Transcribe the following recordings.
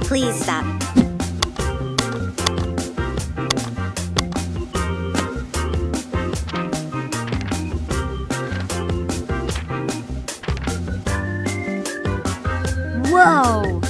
Please stop. Whoa!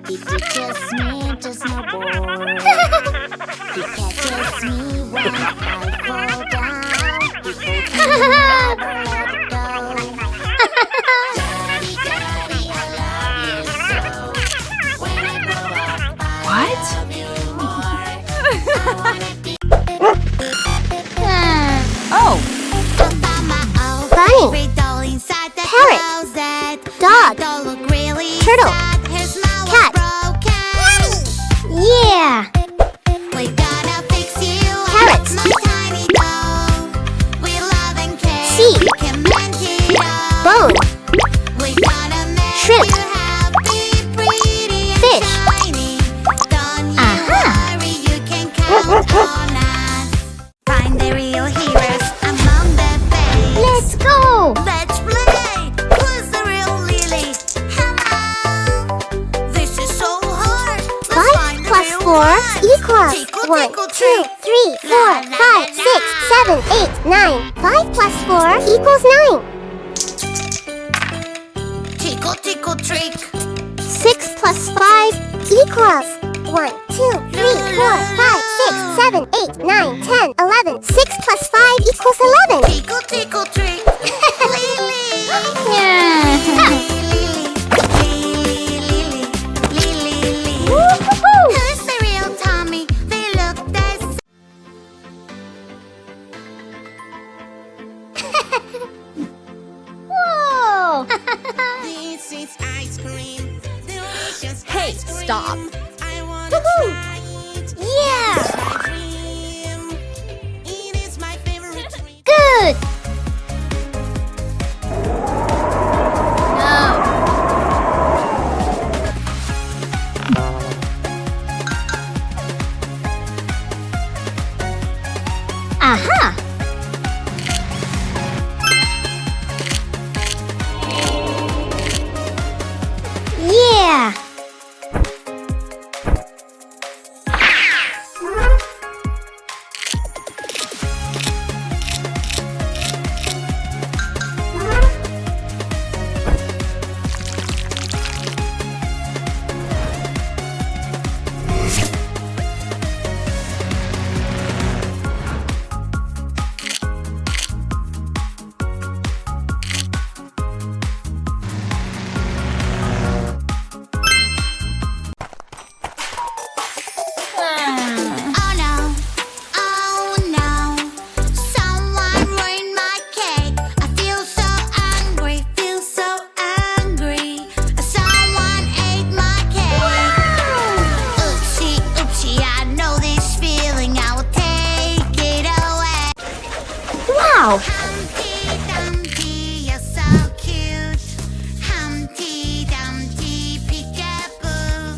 He teaches me to snowboard. He catches me when I fall down. He holds me, never let it go. Daddy, Daddy, I love you so. When I grow up, I love you more. I wanna be. Oh. Bunny. Parrot. Dog. Turtle. Cat. Yeah. We gotta fix you Carrots. my tiny doll. We love and care. Sea. We can mend it all. Bone. We gotta make Shrimp. you happy, pretty and Fish. shiny. Don't you worry, you can count on us. Find the real heroes among the babes. Let's go. Let's play. Who's the real Lily? Hello. This is so hard. Let's 5 find the plus real 4 one. equals Tickle, 1, tickle, 2, trick. 3, 4, 5, 6, 7, 8, 9. 5 plus 4 equals 9. Tickle, tickle, trick. 6 plus 5 equals 1, 2, 3, 4, 5, 6, 7, 8, 9, 10, 11. 6 plus 5 equals 11. Tickle, tickle, trick. Lily. Woo-hoo-hoo. Who's the real Tommy? They look the same. Whoa. This is ice cream. Delicious Hey, ice cream. stop. I wanna Woohoo. try it. Yeah. It's my dream. It is my favorite treat. Good. No. Aha. Yeah. Oh no, oh no. Someone ruined my cake. I feel so angry, Someone ate my cake. Oopsie, oopsie, I know this feeling. I will take it away. Wow. Humpty Dumpty, you're so cute. Humpty Dumpty, peekaboo.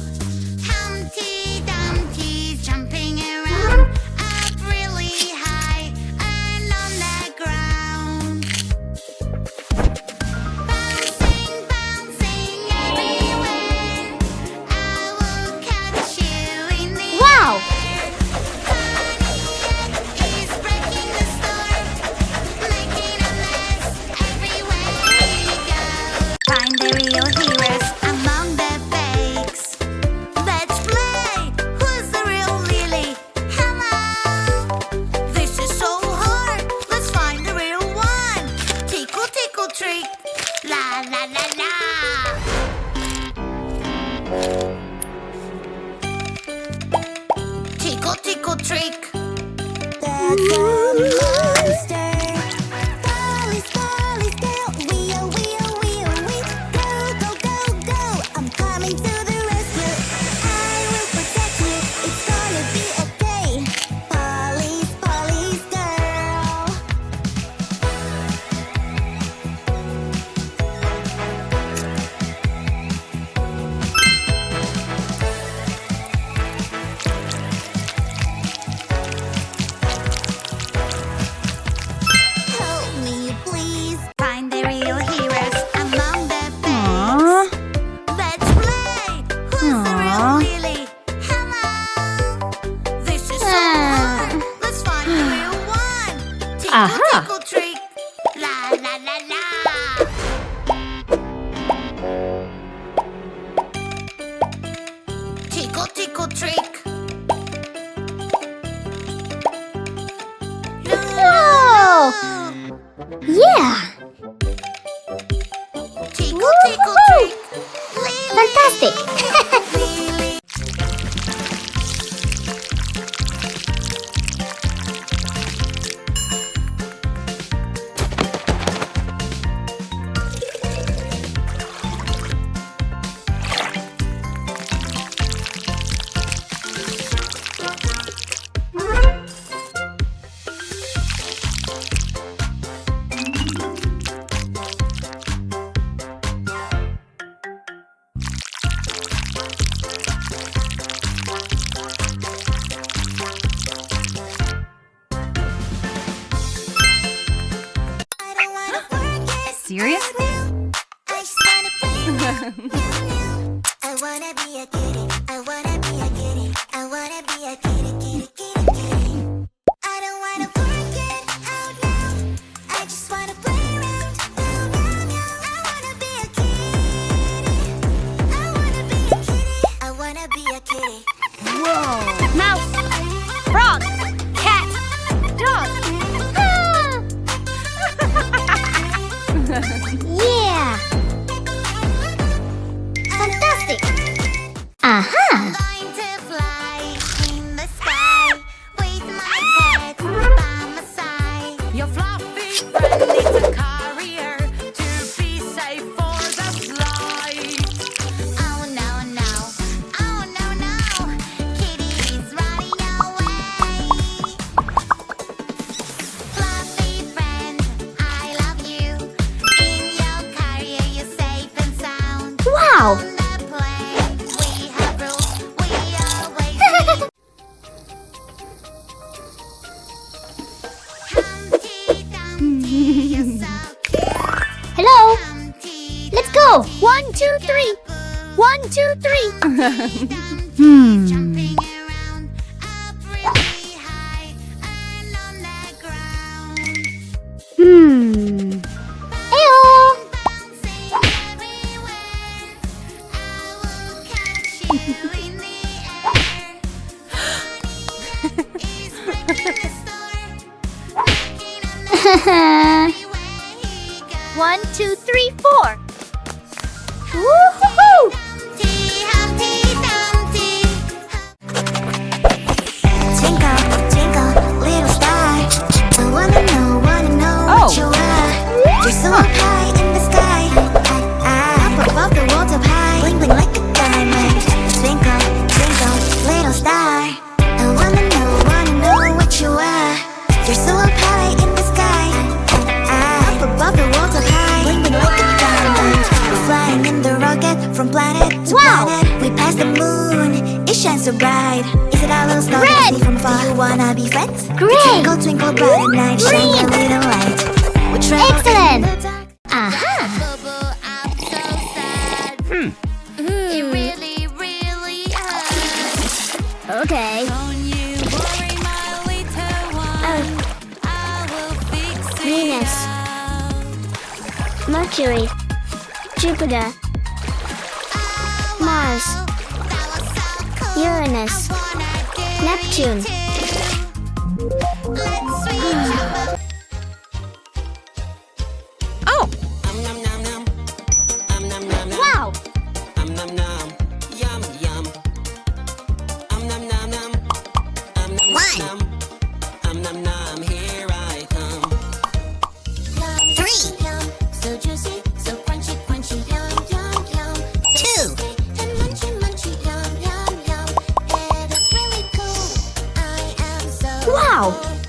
Humpty Dumpty's jumping around up really high and on the ground. Bouncing, bouncing everywhere. I will catch you in the Wow. air. Bunny is breaking the storm. Tickle, tickle, trick. That's a monster. Polly's, Polly's girl. Wee-oh, wee-oh, wee-oh, wee. Go, go, go, go. I'm coming to the rescue. I will protect you. It's gonna be okay. Polly's, Polly's girl. Help me, please. Find the real heroes among the Aww. babes. Let's play. Who's the real Lily? Hello. This is so hard. Let's find the real one. Tickle, Aha. tickle, trick. La la la la. Tickle, tickle, trick. Whoa! Yeah! Tickle, tickle, trick. Fantastic! Lily. I don't wanna forget. Serious? I just wanna play. I wanna be a kitty. I wanna be a kitty. I wanna be a kitty, kitty, kitty, kitty. I don't wanna forget out now. I just wanna play around. Meow, meow, meow. I wanna be a kitty. I wanna be a kitty. I wanna be a kitty. Mouse, frog, cat, dog. Yeah! Fantastic! Aha! Going to fly in the sky with my pet by my side. Your fluffy friend needs a carrier to be safe for the flight. Oh no, no, oh no, no, Kitty is running away. Fluffy friend, I love you. In your carrier, you're safe and sound. Wow! On the plane, we have rules, we always meet. Humpty Dumpty, you're so cute. Hello! Humpty Let's go! 1, 2, 3! 1, 2, 3! Hmm. jumping around up really high and on the ground. Heyo! Bouncing everywhere, I will catch you in the air. Honey is breaking the store, breaking on everywhere he goes. 1, 2, 3, 4! Woohoo! Humpty, Humpty Dumpty. Twinkle, twinkle, little star. I wanna know what you are. You're so up high in the sky. Up above the world up high. Bling bling like a diamond. Twinkle, twinkle, little star. I wanna know what you are. You're so up high in the sky. Up above the world up high. Bling bling like a diamond. We're flying in the rocket from planet to planet. We pass the moon. It shines so bright. Is it our little star that we see from far? Do you wanna be friends? Great! Twinkle, twinkle, bright at night. Shine your little light. We travel Excellent. in the dark. Aha! Bubble up so sad. It really, really hurts. Okay. Don't you worry, my little one. I will fix it Venus. out. Mercury, Jupiter, Mars, That was so cool. Uranus, Wanna get Neptune. it too. Let's reach above. Oh, Wow! 1. Here I come. 3. So juicy, so crunchy, crunchy, yum, yum, yum. 2. And munchy, munchy, yum, yum, yum. It is really cool. I am so Wow.